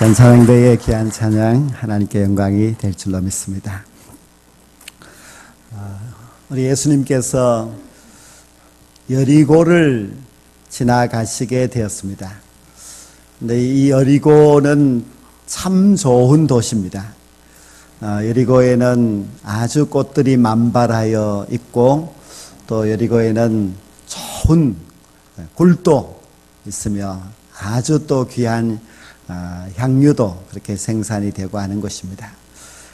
전사랑대의 귀한 찬양 하나님께 영광이 될 줄로 믿습니다. 우리 예수님께서 여리고를 지나가시게 되었습니다. 근데 이 여리고는 참 좋은 도시입니다. 여리고에는 아주 꽃들이 만발하여 있고 또 여리고에는 좋은 굴도 있으며 아주 또 귀한 향유도 그렇게 생산이 되고 하는 것입니다.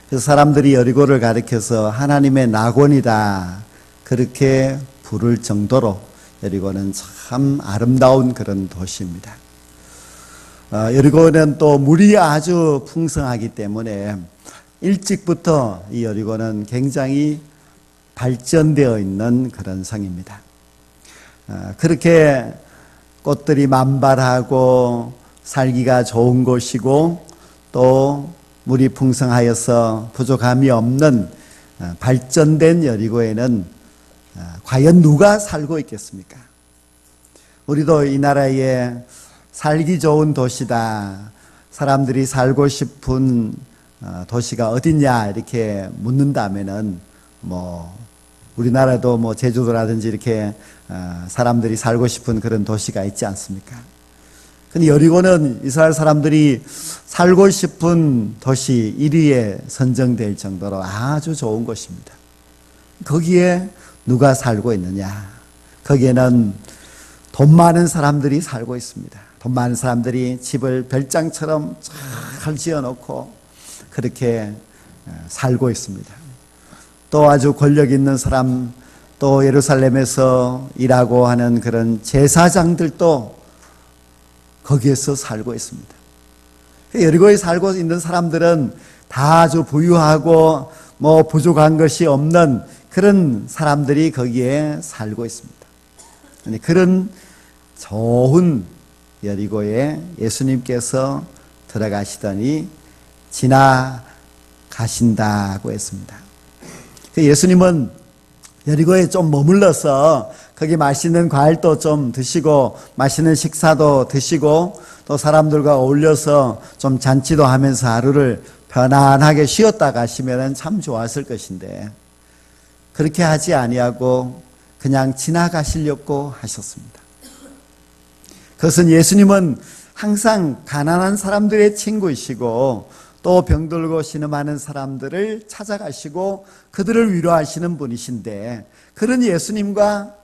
그래서 사람들이 여리고를 가리켜서 하나님의 낙원이다 그렇게 부를 정도로 여리고는 참 아름다운 그런 도시입니다. 여리고는 또 물이 아주 풍성하기 때문에 일찍부터 이 여리고는 굉장히 발전되어 있는 그런 성입니다. 그렇게 꽃들이 만발하고 살기가 좋은 곳이고 또 물이 풍성하여서 부족함이 없는 발전된 여리고에는 과연 누가 살고 있겠습니까? 우리도 이 나라에 살기 좋은 도시다, 사람들이 살고 싶은 도시가 어디냐 이렇게 묻는다면은 우리나라도 제주도라든지 이렇게 사람들이 살고 싶은 그런 도시가 있지 않습니까? 근데 여리고는 이스라엘 사람들이 살고 싶은 도시 1위에 선정될 정도로 아주 좋은 곳입니다. 거기에 누가 살고 있느냐? 거기에는 돈 많은 사람들이 살고 있습니다. 돈 많은 사람들이 집을 별장처럼 잘 지어놓고 그렇게 살고 있습니다. 또 아주 권력 있는 사람, 또 예루살렘에서 일하고 하는 그런 제사장들도 거기에서 살고 있습니다. 여리고에 살고 있는 사람들은 다 아주 부유하고 부족한 것이 없는 그런 사람들이 거기에 살고 있습니다. 그런 좋은 여리고에 예수님께서 들어가시더니 지나가신다고 했습니다. 예수님은 여리고에 좀 머물러서 거기 맛있는 과일도 좀 드시고 맛있는 식사도 드시고 또 사람들과 어울려서 좀 잔치도 하면서 하루를 편안하게 쉬었다 가시면 참 좋았을 것인데 그렇게 하지 아니하고 그냥 지나가시려고 하셨습니다. 그것은 예수님은 항상 가난한 사람들의 친구이시고 또 병들고 신음하는 사람들을 찾아가시고 그들을 위로하시는 분이신데 그런 예수님과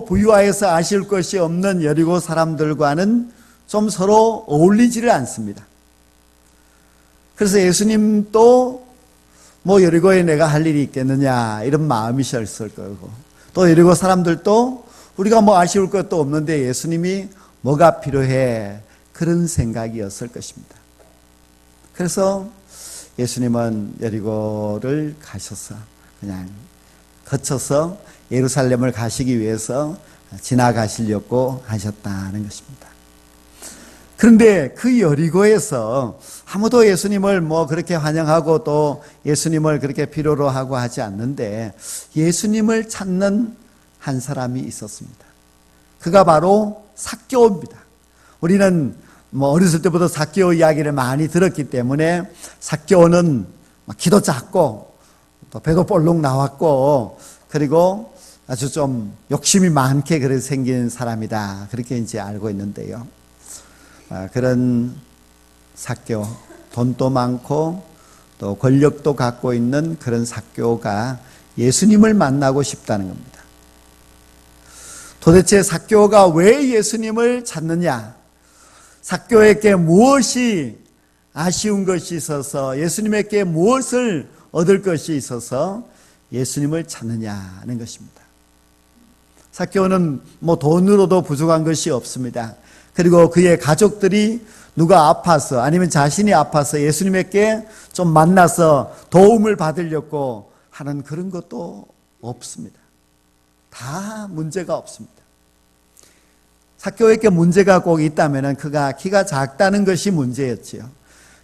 부유하여서 아쉬울 것이 없는 여리고 사람들과는 좀 서로 어울리지를 않습니다. 그래서 예수님도 여리고에 내가 할 일이 있겠느냐 이런 마음이셨을 거고 또 여리고 사람들도 우리가 아쉬울 것도 없는데 예수님이 뭐가 필요해 그런 생각이었을 것입니다. 그래서 예수님은 여리고를 가셔서 그냥 거쳐서 예루살렘을 가시기 위해서 지나가시려고 하셨다는 것입니다. 그런데 그 여리고에서 아무도 예수님을 그렇게 환영하고 또 예수님을 그렇게 필요로 하고 하지 않는데 예수님을 찾는 한 사람이 있었습니다. 그가 바로 삭개오입니다. 우리는 어렸을 때부터 삭개오 이야기를 많이 들었기 때문에 삭개오는 키도 작고 또 배도 볼록 나왔고 그리고 아주 좀 욕심이 많게 그렇게 생긴 사람이다 그렇게 이제 알고 있는데요. 그런 삭개오, 돈도 많고 또 권력도 갖고 있는 그런 삭개오가 예수님을 만나고 싶다는 겁니다. 도대체 삭개오가 왜 예수님을 찾느냐? 삭개오에게 무엇이 아쉬운 것이 있어서 예수님에게 무엇을 얻을 것이 있어서 예수님을 찾느냐는 것입니다. 삭개오는 돈으로도 부족한 것이 없습니다. 그리고 그의 가족들이 누가 아파서 아니면 자신이 아파서 예수님에게 좀 만나서 도움을 받으려고 하는 그런 것도 없습니다. 다 문제가 없습니다. 삭개오에게 문제가 꼭 있다면 그가 키가 작다는 것이 문제였지요.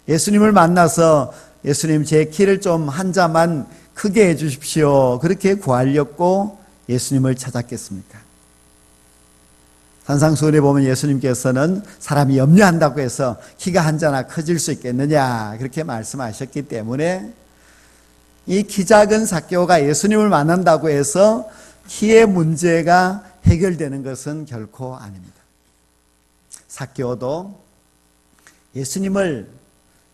예수님을 만나서 예수님 제 키를 좀 한 자만 크게 해주십시오 그렇게 구하려고 예수님을 찾았겠습니까? 산상수훈에 보면 예수님께서는 사람이 염려한다고 해서 키가 한 자나 커질 수 있겠느냐 그렇게 말씀하셨기 때문에 이 키 작은 삭개오가 예수님을 만난다고 해서 키의 문제가 해결되는 것은 결코 아닙니다. 삭개오도 예수님을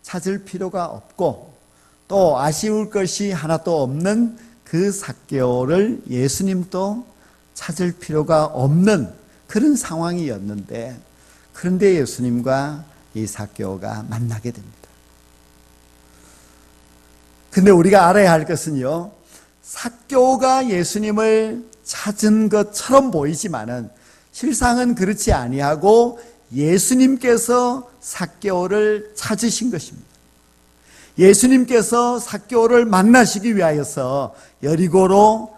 찾을 필요가 없고 또 아쉬울 것이 하나도 없는 그 삭개오를 예수님도 찾을 필요가 없는 그런 상황이었는데, 그런데 예수님과 이 삭개오가 만나게 됩니다. 근데 우리가 알아야 할 것은요, 삭개오가 예수님을 찾은 것처럼 보이지만은 실상은 그렇지 아니하고 예수님께서 삭개오를 찾으신 것입니다. 예수님께서 삭개오를 만나시기 위하여서 여리고로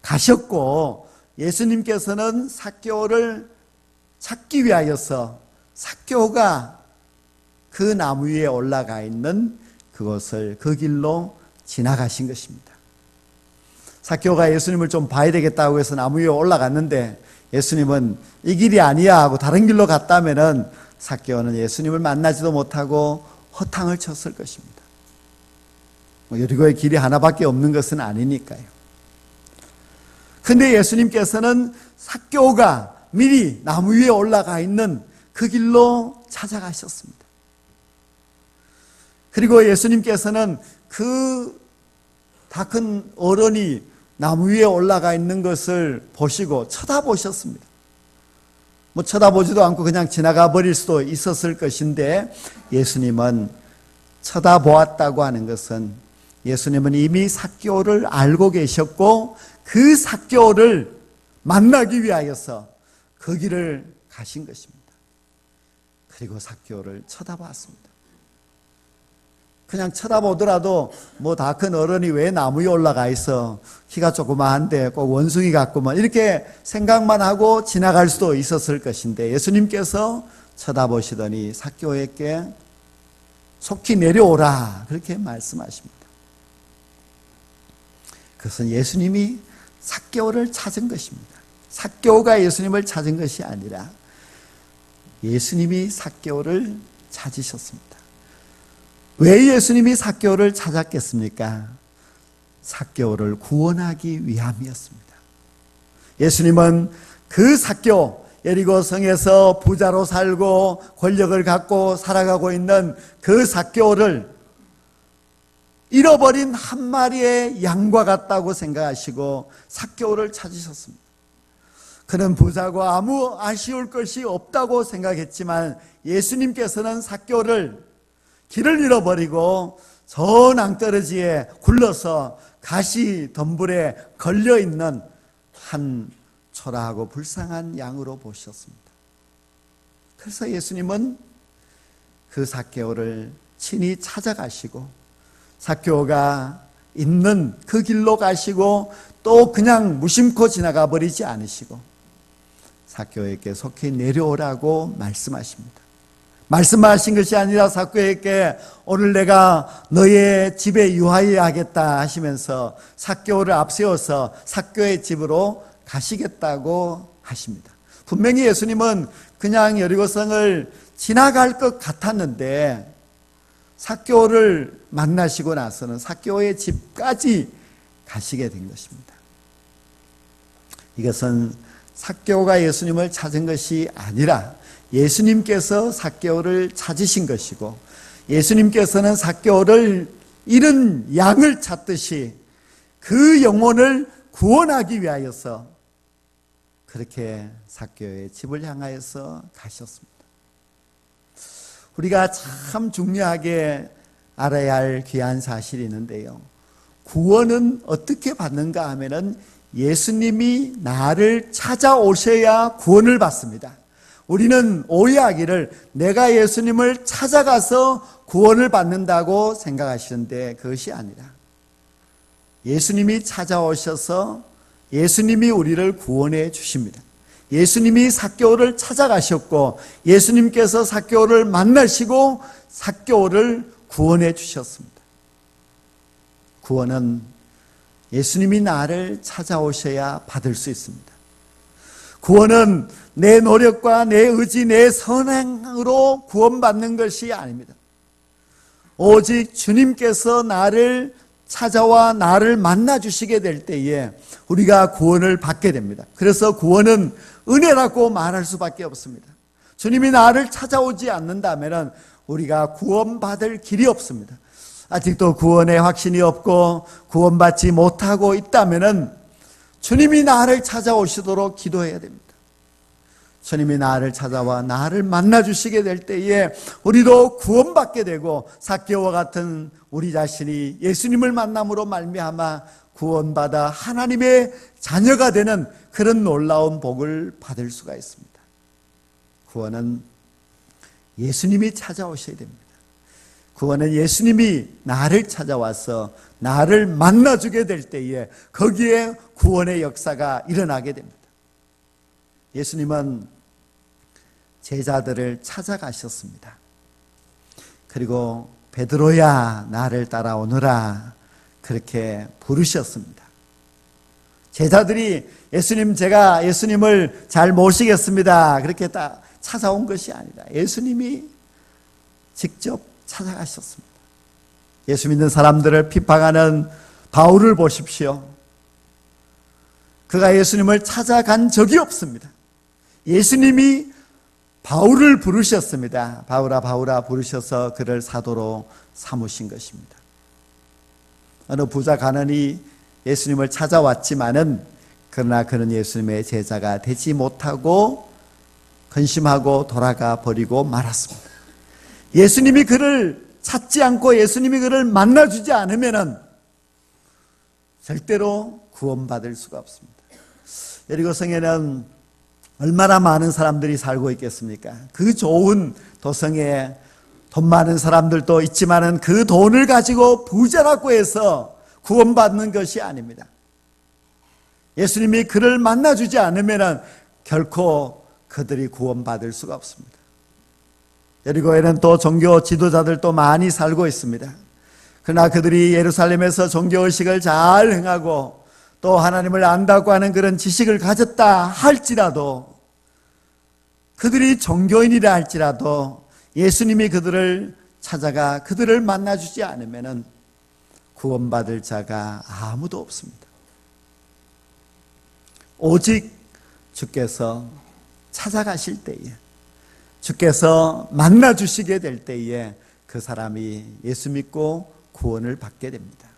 가셨고, 예수님께서는 삭개오를 찾기 위하여서 삭개오가 그 나무 위에 올라가 있는 그곳을 그 길로 지나가신 것입니다. 삭개오가 예수님을 좀 봐야 되겠다고 해서 나무 위에 올라갔는데 예수님은 이 길이 아니야 하고 다른 길로 갔다면은 삭개오는 예수님을 만나지도 못하고 허탕을 쳤을 것입니다. 여리고의 길이 하나밖에 없는 것은 아니니까요. 근데 예수님께서는 삭개오가 미리 나무 위에 올라가 있는 그 길로 찾아가셨습니다. 그리고 예수님께서는 그 다 큰 어른이 나무 위에 올라가 있는 것을 보시고 쳐다보셨습니다. 쳐다보지도 않고 그냥 지나가 버릴 수도 있었을 것인데, 예수님은 쳐다보았다고 하는 것은 예수님은 이미 삭개오를 알고 계셨고 그 삭개오를 만나기 위하여서 그 길을 가신 것입니다. 그리고 삭개오를 쳐다봤습니다. 그냥 쳐다보더라도 다 큰 어른이 왜 나무 위에 올라가 있어, 키가 조그마한데 꼭 원숭이 같구만, 이렇게 생각만 하고 지나갈 수도 있었을 것인데, 예수님께서 쳐다보시더니 삭개오에게 속히 내려오라 그렇게 말씀하십니다. 그것은 예수님이 삭개오를 찾은 것입니다. 삭개오가 예수님을 찾은 것이 아니라 예수님이 삭개오를 찾으셨습니다. 왜 예수님이 삭개오를 찾았겠습니까? 삭개오를 구원하기 위함이었습니다. 예수님은 그 삭개오, 여리고 성에서 부자로 살고 권력을 갖고 살아가고 있는 그 삭개오를 잃어버린 한 마리의 양과 같다고 생각하시고 삭개오를 찾으셨습니다. 그는 부자고 아무 아쉬울 것이 없다고 생각했지만 예수님께서는 삭개오를 길을 잃어버리고 저 낭떠러지에 굴러서 가시 덤불에 걸려있는 한 초라하고 불쌍한 양으로 보셨습니다. 그래서 예수님은 그 삭개오를 친히 찾아가시고 삭개오가 있는 그 길로 가시고 또 그냥 무심코 지나가 버리지 않으시고 삭개오에게 속히 내려오라고 말씀하십니다. 말씀하신 것이 아니라 삭개오에게 오늘 내가 너의 집에 유하여야 하겠다 하시면서 삭개오를 앞세워서 삭개오의 집으로 가시겠다고 하십니다. 분명히 예수님은 그냥 여리고성을 지나갈 것 같았는데 삭개오를 만나시고 나서는 삭개오의 집까지 가시게 된 것입니다. 이것은 삭개오가 예수님을 찾은 것이 아니라 예수님께서 삭개오를 찾으신 것이고, 예수님께서는 삭개오를 잃은 양을 찾듯이 그 영혼을 구원하기 위하여서 그렇게 삭개오의 집을 향하여서 가셨습니다. 우리가 참 중요하게 알아야 할 귀한 사실이 있는데요, 구원은 어떻게 받는가 하면은 예수님이 나를 찾아오셔야 구원을 받습니다. 우리는 오해하기를 내가 예수님을 찾아가서 구원을 받는다고 생각하시는데 그것이 아니라 예수님이 찾아오셔서 예수님이 우리를 구원해 주십니다. 예수님이 삭개오를 찾아가셨고 예수님께서 삭개오를 만나시고 삭개오를 구원해 주셨습니다. 구원은 예수님이 나를 찾아오셔야 받을 수 있습니다. 구원은 내 노력과 내 의지, 내 선행으로 구원받는 것이 아닙니다. 오직 주님께서 나를 찾아와 나를 만나 주시게 될 때에 우리가 구원을 받게 됩니다. 그래서 구원은 은혜라고 말할 수밖에 없습니다. 주님이 나를 찾아오지 않는다면 우리가 구원받을 길이 없습니다. 아직도 구원의 확신이 없고 구원받지 못하고 있다면 주님이 나를 찾아오시도록 기도해야 됩니다. 주님이 나를 찾아와 나를 만나 주시게 될 때에 우리도 구원받게 되고 삭개오와 같은 우리 자신이 예수님을 만남으로 말미암아 구원받아 하나님의 자녀가 되는 그런 놀라운 복을 받을 수가 있습니다. 구원은 예수님이 찾아오셔야 됩니다. 구원은 예수님이 나를 찾아와서 나를 만나주게 될 때에 거기에 구원의 역사가 일어나게 됩니다. 예수님은 제자들을 찾아가셨습니다. 그리고 베드로야 나를 따라오너라 그렇게 부르셨습니다. 제자들이 예수님 제가 예수님을 잘 모시겠습니다 그렇게 딱 찾아온 것이 아니라 예수님이 직접 찾아가셨습니다. 예수 믿는 사람들을 핍박하는 바울을 보십시오. 그가 예수님을 찾아간 적이 없습니다. 예수님이 바울을 부르셨습니다. 바울아 바울아 부르셔서 그를 사도로 삼으신 것입니다. 어느 부자 가난이 예수님을 찾아왔지만은 그러나 그는 예수님의 제자가 되지 못하고 근심하고 돌아가 버리고 말았습니다. 예수님이 그를 찾지 않고 예수님이 그를 만나주지 않으면 절대로 구원받을 수가 없습니다. 여리고성에는 얼마나 많은 사람들이 살고 있겠습니까? 그 좋은 도성에 돈 많은 사람들도 있지만은 그 돈을 가지고 부자라고 해서 구원받는 것이 아닙니다. 예수님이 그를 만나주지 않으면 결코 그들이 구원받을 수가 없습니다. 여리고에는 또 종교 지도자들도 많이 살고 있습니다. 그러나 그들이 예루살렘에서 종교의식을 잘 행하고 또 하나님을 안다고 하는 그런 지식을 가졌다 할지라도 그들이 종교인이라 할지라도 예수님이 그들을 찾아가 그들을 만나주지 않으면 구원받을 자가 아무도 없습니다. 오직 주께서 찾아가실 때에 주께서 만나주시게 될 때에 그 사람이 예수 믿고 구원을 받게 됩니다.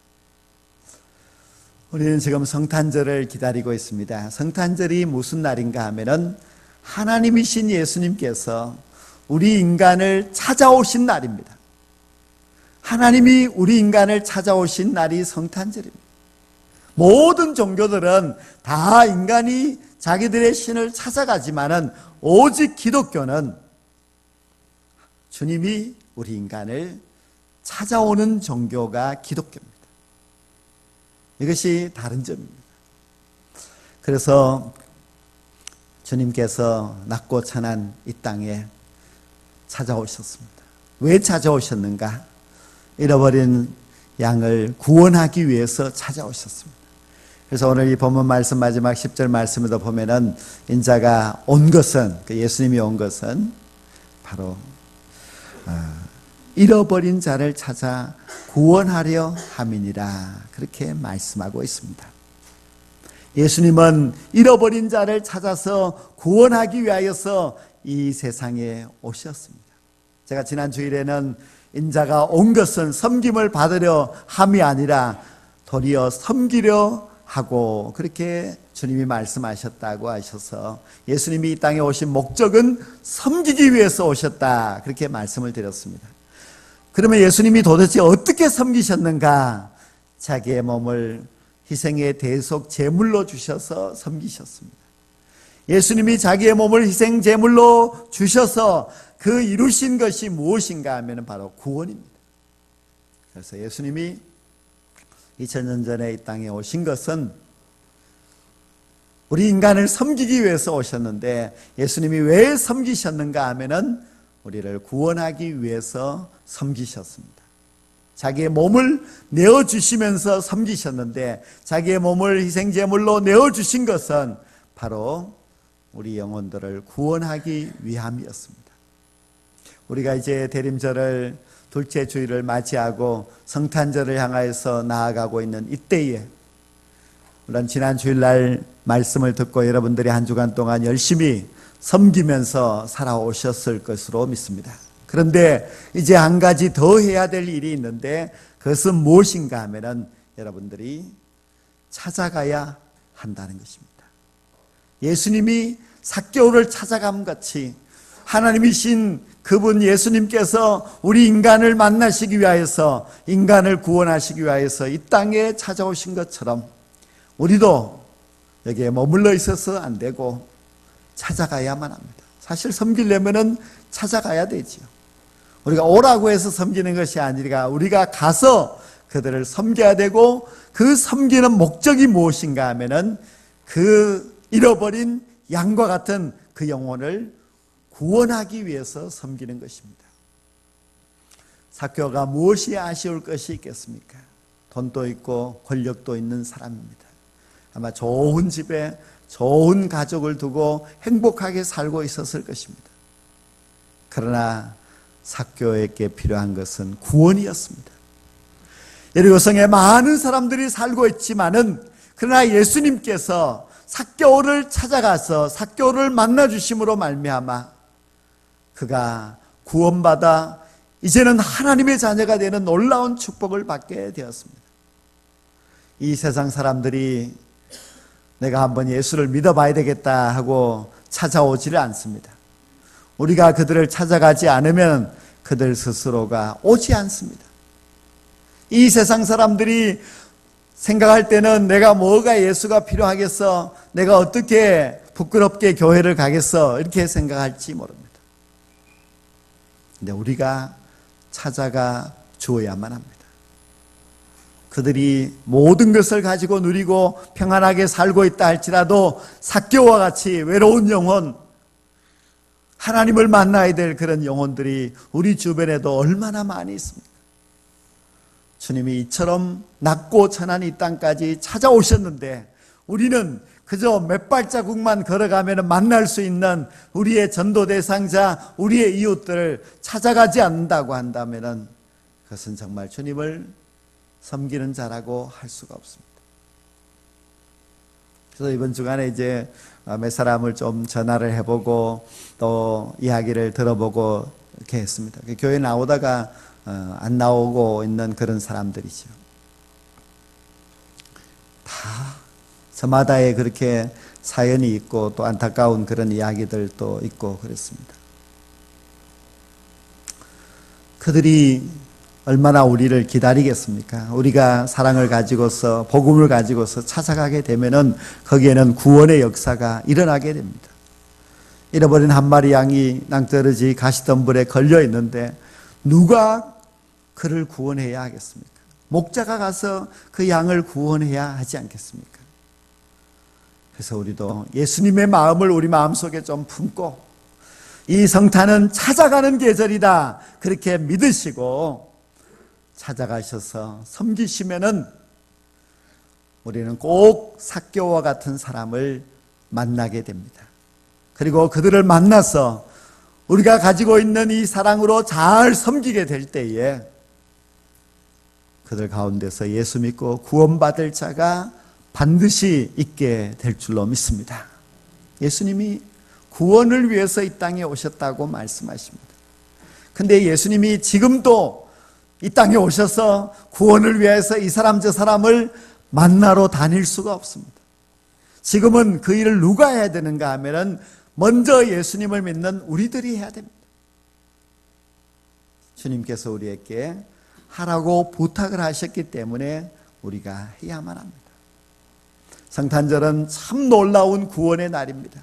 우리는 지금 성탄절을 기다리고 있습니다. 성탄절이 무슨 날인가 하면은 하나님이신 예수님께서 우리 인간을 찾아오신 날입니다. 하나님이 우리 인간을 찾아오신 날이 성탄절입니다. 모든 종교들은 다 인간이 자기들의 신을 찾아가지만은 오직 기독교는 주님이 우리 인간을 찾아오는 종교가 기독교입니다. 이것이 다른 점입니다. 그래서 주님께서 낮고 천한 이 땅에 찾아오셨습니다. 왜 찾아오셨는가? 잃어버린 양을 구원하기 위해서 찾아오셨습니다. 그래서 오늘 이 본문 말씀 마지막 10절 말씀에도 보면은 인자가 온 것은 예수님이 온 것은 바로 잃어버린 자를 찾아 구원하려 함이니라 그렇게 말씀하고 있습니다. 예수님은 잃어버린 자를 찾아서 구원하기 위하여서 이 세상에 오셨습니다. 제가 지난 주일에는 인자가 온 것은 섬김을 받으려 함이 아니라 도리어 섬기려 하고 그렇게 주님이 말씀하셨다고 하셔서 예수님이 이 땅에 오신 목적은 섬기기 위해서 오셨다 그렇게 말씀을 드렸습니다. 그러면 예수님이 도대체 어떻게 섬기셨는가? 자기의 몸을 희생의 대속 제물로 주셔서 섬기셨습니다. 예수님이 자기의 몸을 희생 제물로 주셔서 그 이루신 것이 무엇인가 하면 바로 구원입니다. 그래서 예수님이 2000년 전에 이 땅에 오신 것은 우리 인간을 섬기기 위해서 오셨는데 예수님이 왜 섬기셨는가 하면은 우리를 구원하기 위해서 섬기셨습니다. 자기의 몸을 내어주시면서 섬기셨는데 자기의 몸을 희생제물로 내어주신 것은 바로 우리 영혼들을 구원하기 위함이었습니다. 우리가 이제 대림절을 둘째 주일을 맞이하고 성탄절을 향하여서 나아가고 있는 이때에, 물론 지난 주일날 말씀을 듣고 여러분들이 한 주간 동안 열심히 섬기면서 살아오셨을 것으로 믿습니다. 그런데 이제 한 가지 더 해야 될 일이 있는데, 그것은 무엇인가 하면은 여러분들이 찾아가야 한다는 것입니다. 예수님이 삭개오를 찾아감 같이 하나님이신 그분 예수님께서 우리 인간을 만나시기 위하여서, 인간을 구원하시기 위하여서 이 땅에 찾아오신 것처럼 우리도 여기에 머물러 있어서 안 되고 찾아가야만 합니다. 사실 섬기려면은 찾아가야 되지요. 우리가 오라고 해서 섬기는 것이 아니라 우리가 가서 그들을 섬겨야 되고, 그 섬기는 목적이 무엇인가 하면은 그 잃어버린 양과 같은 그 영혼을 구원하기 위해서 섬기는 것입니다. 삭개오가 무엇이 아쉬울 것이 있겠습니까? 돈도 있고 권력도 있는 사람입니다. 아마 좋은 집에 좋은 가족을 두고 행복하게 살고 있었을 것입니다. 그러나 삭개오에게 필요한 것은 구원이었습니다. 여리고성에 많은 사람들이 살고 있지만은, 그러나 예수님께서 삭개오를 찾아가서 삭개오를 만나 주심으로 말미암아 그가 구원받아 이제는 하나님의 자녀가 되는 놀라운 축복을 받게 되었습니다. 이 세상 사람들이 내가 한번 예수를 믿어봐야 되겠다 하고 찾아오지를 않습니다. 우리가 그들을 찾아가지 않으면 그들 스스로가 오지 않습니다. 이 세상 사람들이 생각할 때는 내가 뭐가 예수가 필요하겠어, 내가 어떻게 부끄럽게 교회를 가겠어, 이렇게 생각할지 모릅니다. 근데 우리가 찾아가 주어야만 합니다. 그들이 모든 것을 가지고 누리고 평안하게 살고 있다 할지라도 삭개오와 같이 외로운 영혼, 하나님을 만나야 될 그런 영혼들이 우리 주변에도 얼마나 많이 있습니까? 주님이 이처럼 낮고 천한 이 땅까지 찾아오셨는데, 우리는 그저 몇 발자국만 걸어가면 만날 수 있는 우리의 전도 대상자, 우리의 이웃들을 찾아가지 않는다고 한다면 그것은 정말 주님을 섬기는 자라고 할 수가 없습니다. 그래서 이번 주간에 이제 몇 사람을 좀 전화를 해보고 또 이야기를 들어보고 이렇게 했습니다. 교회 나오다가 안 나오고 있는 그런 사람들이죠. 다 저마다의 그렇게 사연이 있고 또 안타까운 그런 이야기들도 있고 그랬습니다. 그들이 얼마나 우리를 기다리겠습니까? 우리가 사랑을 가지고서, 복음을 가지고서 찾아가게 되면은 거기에는 구원의 역사가 일어나게 됩니다. 잃어버린 한 마리 양이 낭떠러지 가시덤불에 걸려 있는데 누가 그를 구원해야 하겠습니까? 목자가 가서 그 양을 구원해야 하지 않겠습니까? 그래서 우리도 예수님의 마음을 우리 마음속에 좀 품고, 이 성탄은 찾아가는 계절이다, 그렇게 믿으시고 찾아가셔서 섬기시면은 우리는 꼭 삭개오와 같은 사람을 만나게 됩니다. 그리고 그들을 만나서 우리가 가지고 있는 이 사랑으로 잘 섬기게 될 때에 그들 가운데서 예수 믿고 구원받을 자가 반드시 있게 될 줄로 믿습니다. 예수님이 구원을 위해서 이 땅에 오셨다고 말씀하십니다. 근데 예수님이 지금도 이 땅에 오셔서 구원을 위해서 이 사람 저 사람을 만나러 다닐 수가 없습니다. 지금은 그 일을 누가 해야 되는가 하면은 먼저 예수님을 믿는 우리들이 해야 됩니다. 주님께서 우리에게 하라고 부탁을 하셨기 때문에 우리가 해야만 합니다. 성탄절은 참 놀라운 구원의 날입니다.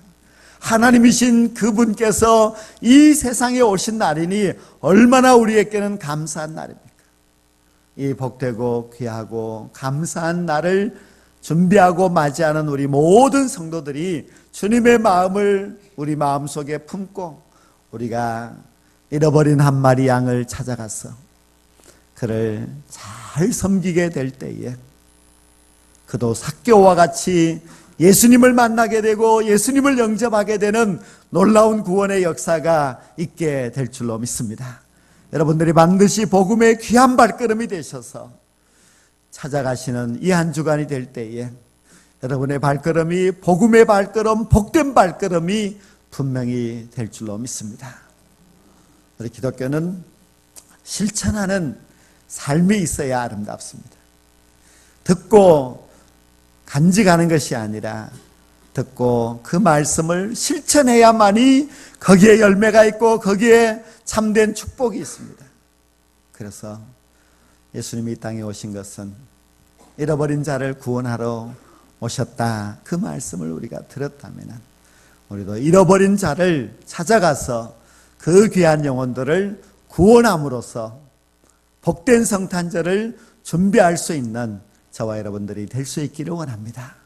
하나님이신 그분께서 이 세상에 오신 날이니 얼마나 우리에게는 감사한 날입니까? 이 복되고 귀하고 감사한 날을 준비하고 맞이하는 우리 모든 성도들이 주님의 마음을 우리 마음속에 품고 우리가 잃어버린 한 마리 양을 찾아가서 그를 잘 섬기게 될 때에 그도 삭개오와 같이 예수님을 만나게 되고 예수님을 영접하게 되는 놀라운 구원의 역사가 있게 될 줄로 믿습니다. 여러분들이 반드시 복음의 귀한 발걸음이 되셔서 찾아가시는 이 한 주간이 될 때에 여러분의 발걸음이 복음의 발걸음, 복된 발걸음이 분명히 될 줄로 믿습니다. 우리 기독교는 실천하는 삶이 있어야 아름답습니다. 듣고 간직하는 것이 아니라 듣고 그 말씀을 실천해야만이 거기에 열매가 있고 거기에 참된 축복이 있습니다. 그래서 예수님이 이 땅에 오신 것은 잃어버린 자를 구원하러 오셨다. 그 말씀을 우리가 들었다면 우리도 잃어버린 자를 찾아가서 그 귀한 영혼들을 구원함으로써 복된 성탄절을 준비할 수 있는 저와 여러분들이 될 수 있기를 원합니다.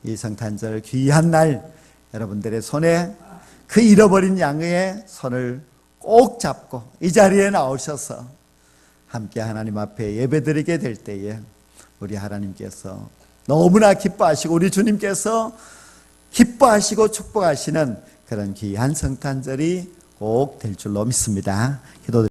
이 성탄절 귀한 날 여러분들의 손에 그 잃어버린 양의 손을 꼭 잡고 이 자리에 나오셔서 함께 하나님 앞에 예배드리게 될 때에 우리 하나님께서 너무나 기뻐하시고 우리 주님께서 기뻐하시고 축복하시는 그런 귀한 성탄절이 꼭 될 줄로 믿습니다. 기도드립니다.